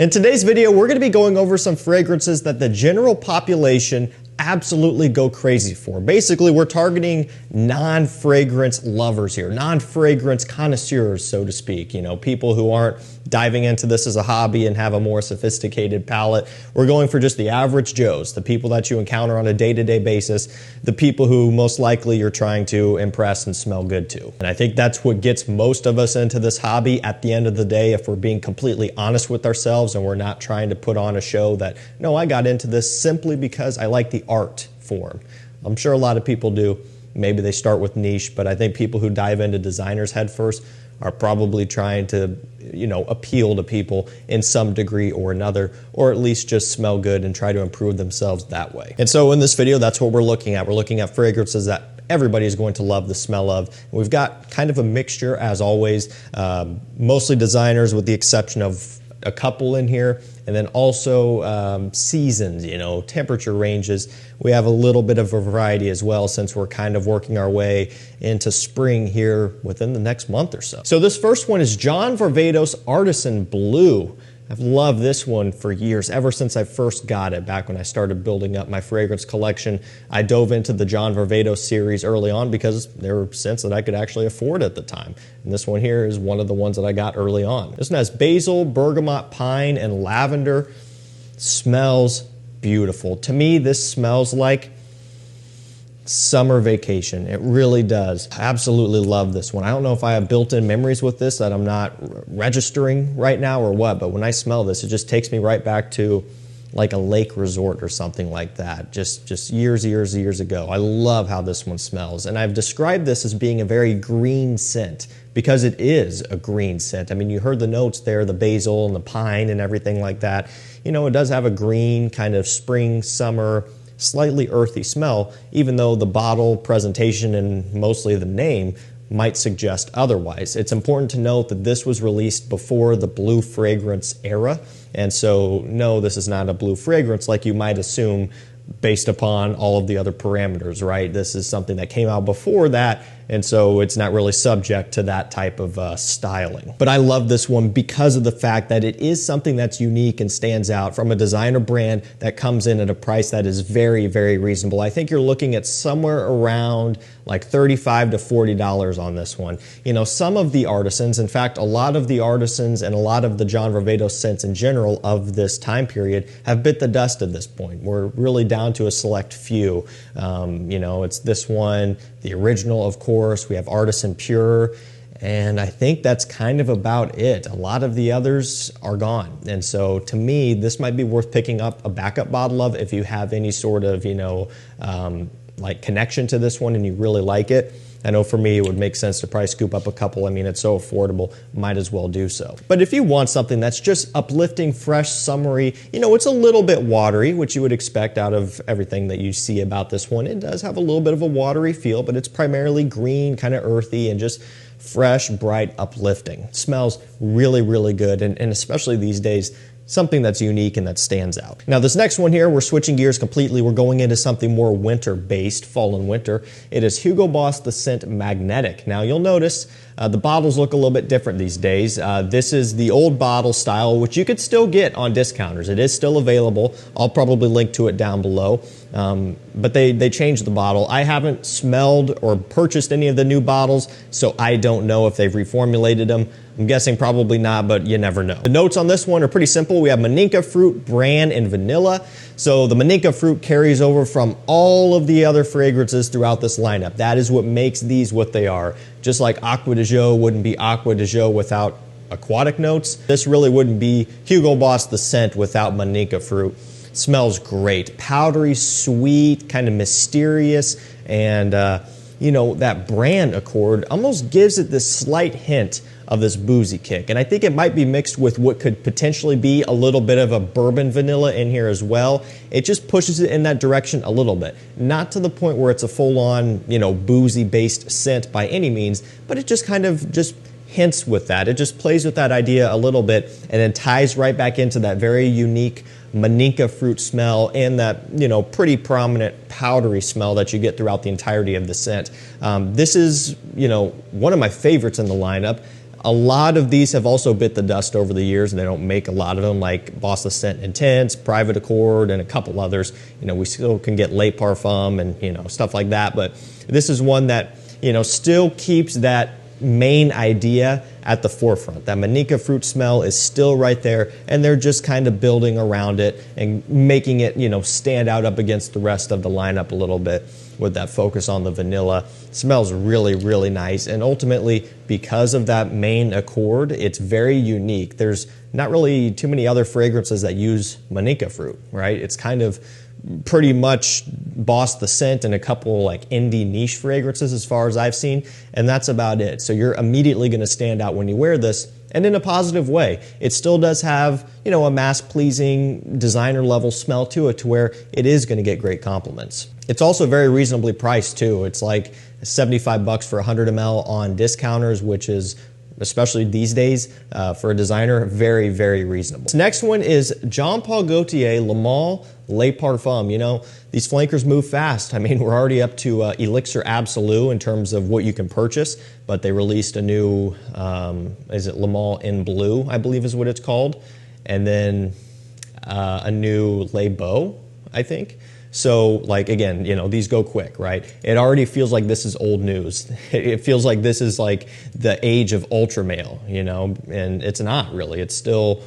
In today's video, we're going to be going over some fragrances that the general population absolutely go crazy for. Basically, we're targeting non-fragrance lovers here, non-fragrance connoisseurs, so to speak. You know, people who aren't diving into this as a hobby and have a more sophisticated palate. We're going for just the average Joes, the people that you encounter on a day-to-day basis, the people who most likely you're trying to impress and smell good to. And I think that's what gets most of us into this hobby at the end of the day, if we're being completely honest with ourselves and we're not trying to put on a show that, no, I got into this simply because I like the art form. I'm sure a lot of people do. Maybe they start with niche, but I think people who dive into designers head first are probably trying to, you know, appeal to people in some degree or another, or at least just smell good and try to improve themselves that way. And so in this video, that's what we're looking at. We're looking at fragrances that everybody is going to love the smell of. And we've got kind of a mixture, as always, mostly designers with the exception of a couple in here, and then also seasons, you know, temperature ranges. We have a little bit of a variety as well, since we're kind of working our way into spring here within the next month or so. So this first one is John Varvatos Artisan Blue. I've loved this one for years, ever since I first got it, back when I started building up my fragrance collection. I dove into the John Varvatos series early on because they were scents that I could actually afford at the time. And this one here is one of the ones that I got early on. This one has basil, bergamot, pine, and lavender. Smells beautiful. To me, this smells like summer vacation. It really does. I absolutely love this one. I don't know if I have built-in memories with this that I'm not registering right now or what, but when I smell this, it just takes me right back to like a lake resort or something like that, just years ago. I love how this one smells, and I've described this as being a very green scent because it is a green scent. I mean, you heard the notes there, the basil and the pine and everything like that. You know, it does have a green kind of spring, summer, slightly earthy smell, even though the bottle presentation and mostly the name might suggest otherwise. It's important to note that this was released before the blue fragrance era, and so no, this is not a blue fragrance like you might assume based upon all of the other parameters, right? This is something that came out before that, and so it's not really subject to that type of styling. But I love this one because of the fact that it is something that's unique and stands out from a designer brand that comes in at a price that is very, very reasonable. I think you're looking at somewhere around like $35 to $40 on this one. You know, some of the artisans, in fact, a lot of the artisans and a lot of the John Varvatos scents in general of this time period have bit the dust at this point. We're really down to a select few. You know, it's this one, the original, of course. We have Artisan Pure, and I think that's kind of about it. A lot of the others are gone, and so to me, this might be worth picking up a backup bottle of if you have any sort of, you know, like connection to this one and you really like it. I know for me, it would make sense to probably scoop up a couple. I mean, it's so affordable, might as well do so. But if you want something that's just uplifting, fresh, summery, you know, it's a little bit watery, which you would expect out of everything that you see about this one. It does have a little bit of a watery feel, but it's primarily green, kind of earthy, and just fresh, bright, uplifting. Smells really, really good, and especially these days, something that's unique and that stands out. Now this next one here, we're switching gears completely. We're going into something more winter-based, fall and winter. It is Hugo Boss the scent Magnetic. Now you'll notice the bottles look a little bit different these days. This is the old bottle style, which you could still get on discounters. It is still available. I'll probably link to it down below. But they changed the bottle. I haven't smelled or purchased any of the new bottles, so I don't know if they've reformulated them. I'm guessing probably not, but you never know. The notes on this one are pretty simple. We have Maninka fruit, bran, and vanilla. So the Maninka fruit carries over from all of the other fragrances throughout this lineup. That is what makes these what they are. Just like Aqua de Jo wouldn't be Aqua de Jo without aquatic notes, this really wouldn't be Hugo Boss the scent without Maninka fruit. Smells great. Powdery, sweet, kind of mysterious, and you know, that bran accord almost gives it this slight hint of this boozy kick. And I think it might be mixed with what could potentially be a little bit of a bourbon vanilla in here as well. It just pushes it in that direction a little bit. Not to the point where it's a full-on, you know, boozy-based scent by any means, but it just kind of just hints with that. It just plays with that idea a little bit and then ties right back into that very unique Maninka fruit smell and that, you know, pretty prominent powdery smell that you get throughout the entirety of the scent. This is, you know, one of my favorites in the lineup. A lot of these have also bit the dust over the years, and they don't make a lot of them, like Boss the Scent Intense, Private Accord, and a couple others. You know, we still can get Le Parfum and, you know, stuff like that, but this is one that, you know, still keeps that main idea at the forefront. That Manica fruit smell is still right there, and they're just kind of building around it and making it, you know, stand out up against the rest of the lineup a little bit with that focus on the vanilla. It smells really, really nice, and ultimately, because of that main accord, it's very unique. There's not really too many other fragrances that use Manica fruit, right? It's kind of pretty much Boss the Scent and a couple like indie niche fragrances as far as I've seen, and that's about it. So you're immediately going to stand out when you wear this, and in a positive way. It still does have, you know, a mass-pleasing designer level smell to it, to where it is going to get great compliments. It's also very reasonably priced too. It's like $75 for 100 ml on discounters, which is, especially these days, for a designer, very, very reasonable. This next one is Jean Paul Gaultier Le Male Le Parfum. You know, these flankers move fast. I mean, we're already up to Elixir Absolu in terms of what you can purchase, but they released a new, is it Le Male in Blue, I believe is what it's called, and then a new Le Beau, I think. So, like, again, you know, these go quick, right? It already feels like this is old news. It feels like this is like the age of ultra male, you know, and it's not really. It's still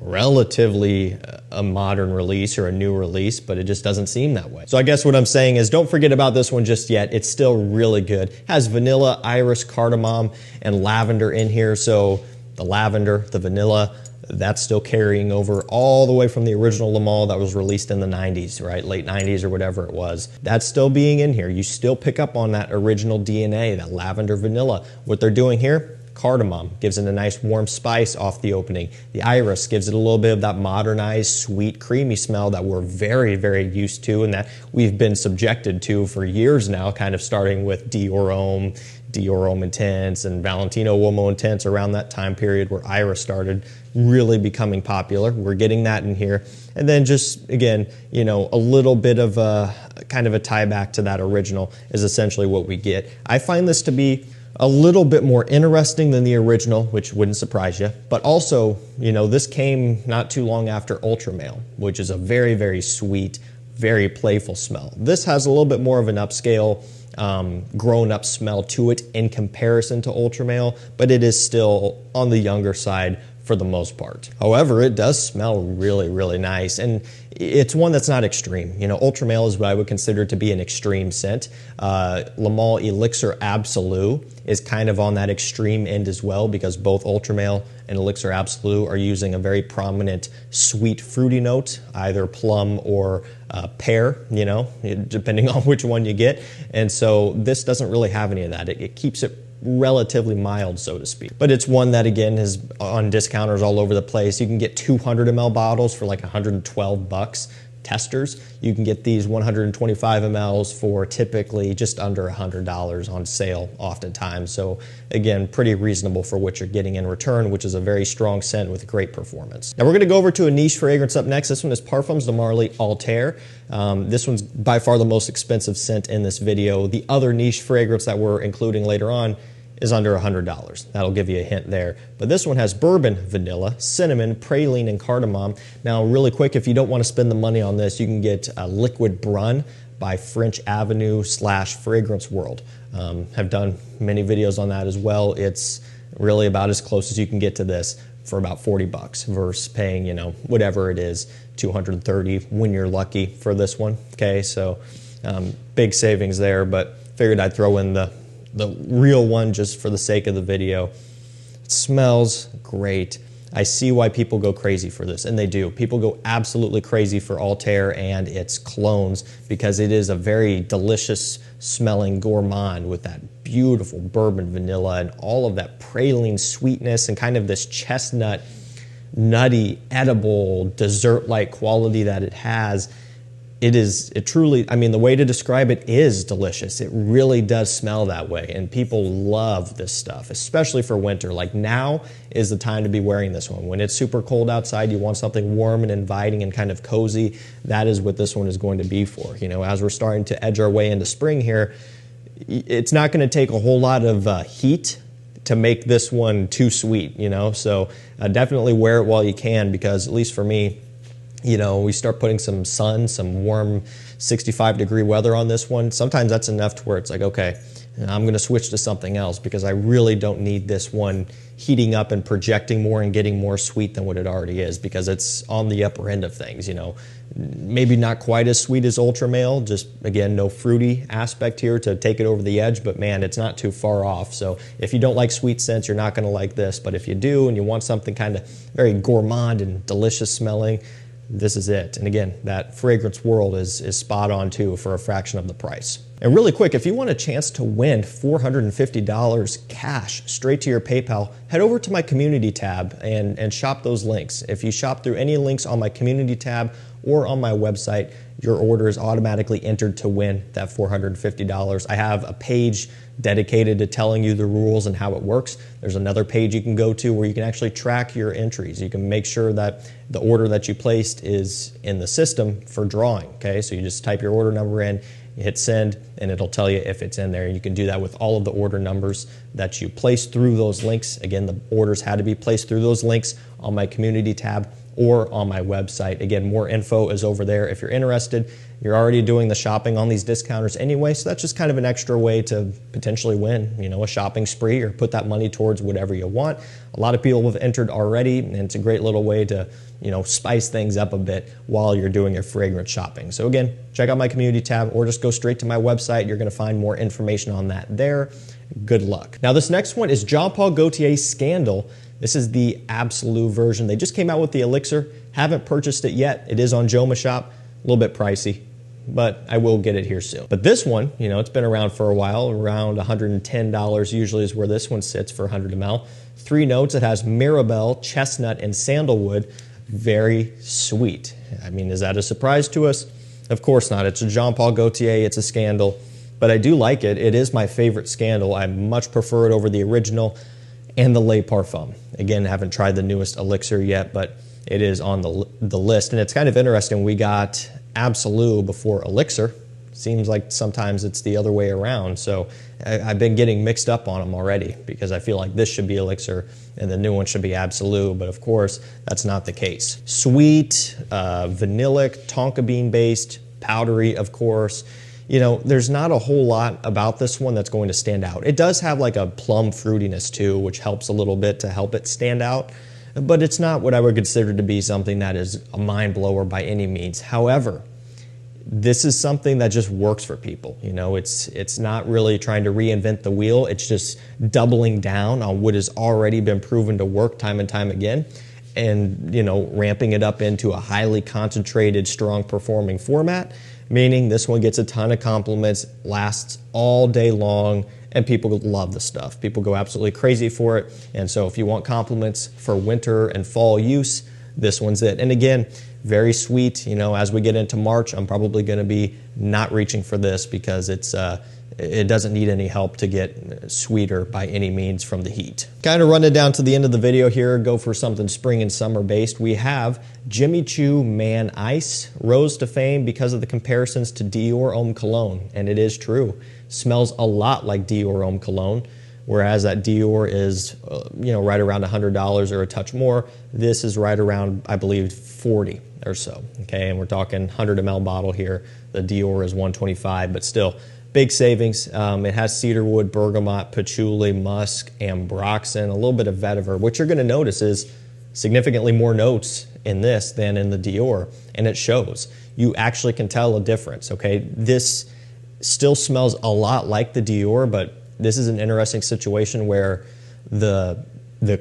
relatively a modern release or a new release, but it just doesn't seem that way. So I guess what I'm saying is, don't forget about this one just yet. It's still really good. It has vanilla, iris, cardamom, and lavender in here. So the lavender, the vanilla, that's still carrying over all the way from the original Le Male that was released in the 90s, right? Late 90s or whatever it was. That's still being in here. You still pick up on that original DNA, that lavender vanilla. What they're doing here, cardamom gives it a nice warm spice off the opening. The iris gives it a little bit of that modernized, sweet, creamy smell that we're very, very used to and that we've been subjected to for years now, kind of starting with Dior Homme Intense and Valentino Uomo Intense around that time period where iris started really becoming popular. We're getting that in here. And then just, again, you know, a little bit of a kind of a tie back to that original is essentially what we get. I find this to be a little bit more interesting than the original, which wouldn't surprise you. But also, you know, this came not too long after Ultra Male, which is a very, very sweet, very playful smell. This has a little bit more of an upscale, grown-up smell to it in comparison to Ultra Male, but it is still on the younger side for the most part. However, it does smell really, really nice, and it's one that's not extreme. You know, Ultra Male is what I would consider to be an extreme scent. Le Male Elixir Absolu is kind of on that extreme end as well, because both Ultra Male and Elixir Absolu are using a very prominent sweet fruity note, either plum or pear, you know, depending on which one you get. And so this doesn't really have any of that. It keeps it relatively mild, so to speak. But it's one that, again, is on discounters all over the place. You can get 200 ml bottles for like 112 bucks. Testers, you can get these 125 mLs for typically just under $100 on sale oftentimes. So again, pretty reasonable for what you're getting in return, which is a very strong scent with great performance. Now we're going to go over to a niche fragrance up next. This one is Parfums de Marly Altair. This one's by far the most expensive scent in this video. The other niche fragrance that we're including later on is under $100. That'll give you a hint there. But this one has bourbon, vanilla, cinnamon, praline, and cardamom. Now, really quick, if you don't want to spend the money on this, you can get a Liquid Brun by French Avenue / Fragrance World. Have done many videos on that as well. It's really about as close as you can get to this for about 40 bucks versus paying, you know, whatever it is, 230 when you're lucky for this one. Okay, so big savings there, but figured I'd throw in the real one just for the sake of the video. It smells great. I see why people go crazy for this, and they do. People go absolutely crazy for Altair and its clones because it is a very delicious smelling gourmand with that beautiful bourbon vanilla and all of that praline sweetness and kind of this chestnut, nutty, edible, dessert-like quality that it has. It truly, I mean, the way to describe it is delicious. It really does smell that way, and people love this stuff, especially for winter. Like, now is the time to be wearing this one. When it's super cold outside, you want something warm and inviting and kind of cozy. That is what this one is going to be for. You know, as we're starting to edge our way into spring here, it's not going to take a whole lot of heat to make this one too sweet, you know? So definitely wear it while you can, because at least for me, you know, we start putting some sun, some warm 65-degree weather on this one. Sometimes that's enough to where it's like, okay, I'm going to switch to something else, because I really don't need this one heating up and projecting more and getting more sweet than what it already is, because it's on the upper end of things, you know. Maybe not quite as sweet as Ultra Male, just again, no fruity aspect here to take it over the edge, but man, it's not too far off. So if you don't like sweet scents, you're not going to like this, but if you do and you want something kind of very gourmand and delicious smelling, this is it. And again, that fragrance world is spot on too for a fraction of the price. And really quick, if you want a chance to win $450 cash straight to your PayPal, head over to my community tab and shop those links. If you shop through any links on my community tab or on my website, your order is automatically entered to win that $450. I have a page dedicated to telling you the rules and how it works. There's another page you can go to where you can actually track your entries. You can make sure that the order that you placed is in the system for drawing, okay? So you just type your order number in, you hit send, and it'll tell you if it's in there. You can do that with all of the order numbers that you place through those links. Again, the orders had to be placed through those links on my community tab or on my website. Again, more info is over there if you're interested. You're already doing the shopping on these discounters anyway, so that's just kind of an extra way to potentially win, you know, a shopping spree or put that money towards whatever you want. A lot of people have entered already, and it's a great little way to, you know, spice things up a bit while you're doing your fragrance shopping. So again, check out my community tab or just go straight to my website. You're going to find more information on that there. Good luck. Now this next one is Jean Paul Gaultier Scandal. This is the Absolu version. They just came out with the Elixir. Haven't purchased it yet. It is on Joma Shop. A little bit pricey, but I will get it here soon. But this one, you know, it's been around for a while. Around $110 usually is where this one sits for 100 ml. 3 notes. It has Mirabelle, chestnut, and sandalwood. Very sweet. I mean, is that a surprise to us? Of course not. It's a Jean Paul Gaultier. It's a Scandal. But I do like it. It is my favorite Scandal. I much prefer it over the original and the Le Parfum. Again, I haven't tried the newest Elixir yet, but it is on the list. And it's kind of interesting. We got Absolu before Elixir. Seems like sometimes it's the other way around. So I've been getting mixed up on them already, because I feel like this should be Elixir and the new one should be Absolu, but of course that's not the case. Sweet, vanillic, tonka bean based, powdery, of course. You know, there's not a whole lot about this one that's going to stand out. It does have like a plum fruitiness too, which helps a little bit to help it stand out, but it's not what I would consider to be something that is a mind blower by any means. However, this is something that just works for people. You know, it's not really trying to reinvent the wheel. It's just doubling down on what has already been proven to work time and time again, and, you know, ramping it up into a highly concentrated, strong performing format, meaning this one gets a ton of compliments, lasts all day long, and people love the stuff. People go absolutely crazy for it. And so if you want compliments for winter and fall use, this one's it. And again, very sweet. You know, as we get into March, I'm probably going to be not reaching for this, because it doesn't need any help to get sweeter by any means from the heat. Kind of running down to the end of the video here, go for something spring and summer based. We have Choo Man Ice, rose to fame because of the comparisons to Dior Homme Cologne, and it is true. Smells a lot like Dior Homme Cologne, whereas that Dior is, you know, right around $100 or a touch more. This is right around, I believe, 40 or so. Okay, and we're talking 100 ml bottle here. The Dior is 125, but still. Big savings. It has cedarwood, bergamot, patchouli, musk, ambroxan, a little bit of vetiver. What you're going to notice is significantly more notes in this than in the Dior, and it shows. You actually can tell a difference, okay? This still smells a lot like the Dior, but this is an interesting situation where the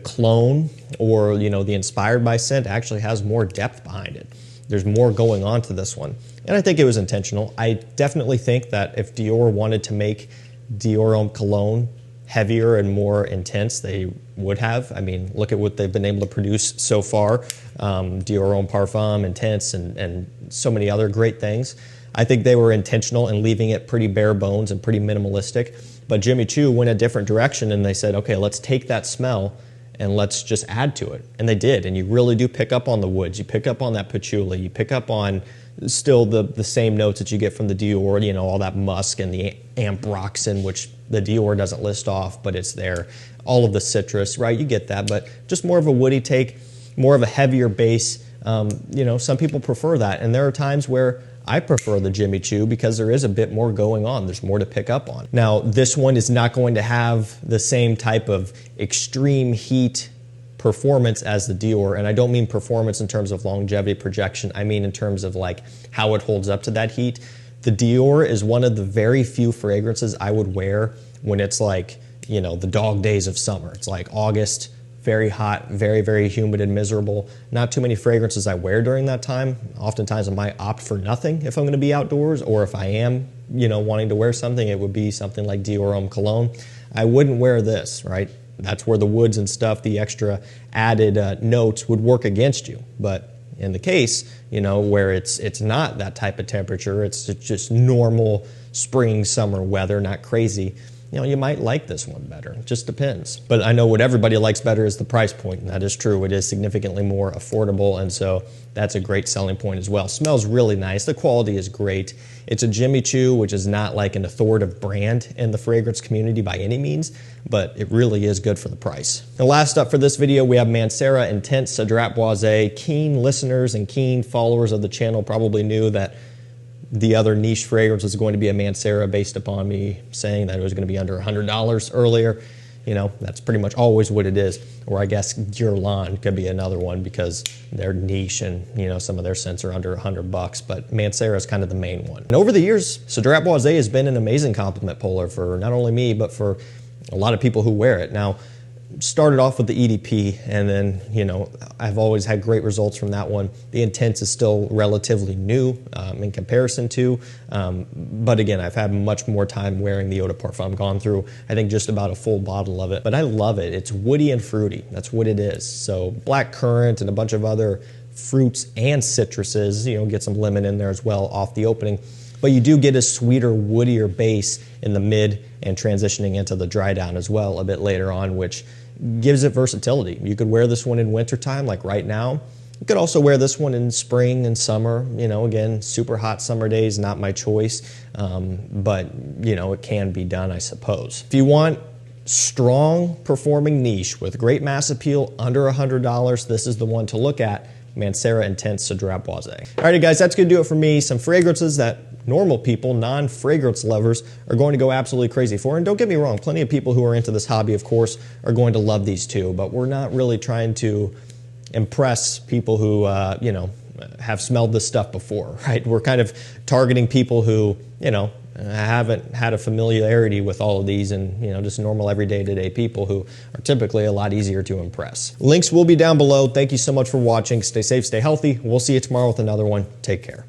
clone, or, you know, the inspired by scent actually has more depth behind it. There's more going on to this one. And I think it was intentional. I definitely think that if Dior wanted to make Dior Homme Cologne heavier and more intense, they would have. I mean, look at what they've been able to produce so far. Dior Homme Parfum, Intense, and so many other great things. I think they were intentional in leaving it pretty bare bones and pretty minimalistic. But Jimmy Choo went a different direction, and they said, okay, let's take that smell and let's just add to it. And they did, and you really do pick up on the woods. You pick up on that patchouli. You pick up on still the same notes that you get from the Dior, you know, all that musk and the ambroxan, which the Dior doesn't list off, but it's there. all of the citrus, right? You get that, but just more of a woody take, more of a heavier base. You know, some people prefer that, and there are times where I prefer the Jimmy Choo because there is a bit more going on. There's more to pick up on. Now, this one is not going to have the same type of extreme heat performance as the Dior, and I don't mean performance in terms of longevity projection. I mean in terms of like how it holds up to that heat. The Dior is one of the very few fragrances I would wear when it's like, you know, the dog days of summer. It's like August, very hot, very, very humid and miserable. Not too many fragrances I wear during that time. Oftentimes I might opt for nothing if I'm gonna be outdoors, or if I am, you know, wanting to wear something, it would be something like Dior Homme Cologne. I wouldn't wear this, right? That's where the woods and stuff, the extra added notes would work against you. But in the case, you know, where it's not that type of temperature, it's just normal spring, summer weather, not crazy, you know, you might like this one better. It just depends. But I know what everybody likes better is the price point, and that is true. It is significantly more affordable, and so that's a great selling point as well. Smells really nice. The quality is great. It's a Jimmy Choo, which is not like an authoritative brand in the fragrance community by any means, but it really is good for the price. And last up for this video, we have Mancera Intense Cedrat Boise. Keen listeners and keen followers of the channel probably knew that the other niche fragrance was going to be a Mancera based upon me saying that it was going to be under $100 earlier. You know, that's pretty much always what it is. Or I guess Guerlain could be another one because they're niche and, you know, some of their scents are under $100, but Mancera is kind of the main one. And over the years, Cedrat Boise has been an amazing compliment puller for not only me, but for a lot of people who wear it. Now, started off with the EDP, and then, you know, I've always had great results from that one. The Intense is still relatively new in comparison to, but again, I've had much more time wearing the Eau de Parfum. Gone through, I think, just about a full bottle of it, but I love it. It's woody and fruity. That's what it is. So black currant and a bunch of other fruits and citruses, you know, get some lemon in there as well off the opening. But you do get a sweeter, woodier base in the mid and transitioning into the dry down as well a bit later on, which gives it versatility. You could wear this one in wintertime, like right now. You could also wear this one in spring and summer. You know, again, super hot summer days, not my choice, but, you know, it can be done, I suppose. If you want strong performing niche with great mass appeal under $100, this is the one to look at. Mancera Intense Cedrat Boise. Alrighty guys, that's gonna do it for me. Some fragrances that normal people, non-fragrance lovers, are going to go absolutely crazy for. And don't get me wrong, plenty of people who are into this hobby, of course, are going to love these too, but we're not really trying to impress people who, you know, have smelled this stuff before, right? We're kind of targeting people who, you know, haven't had a familiarity with all of these, and, you know, just normal everyday to-day people who are typically a lot easier to impress. Links will be down below. Thank you so much for watching. Stay safe, stay healthy. We'll see you tomorrow with another one. Take care.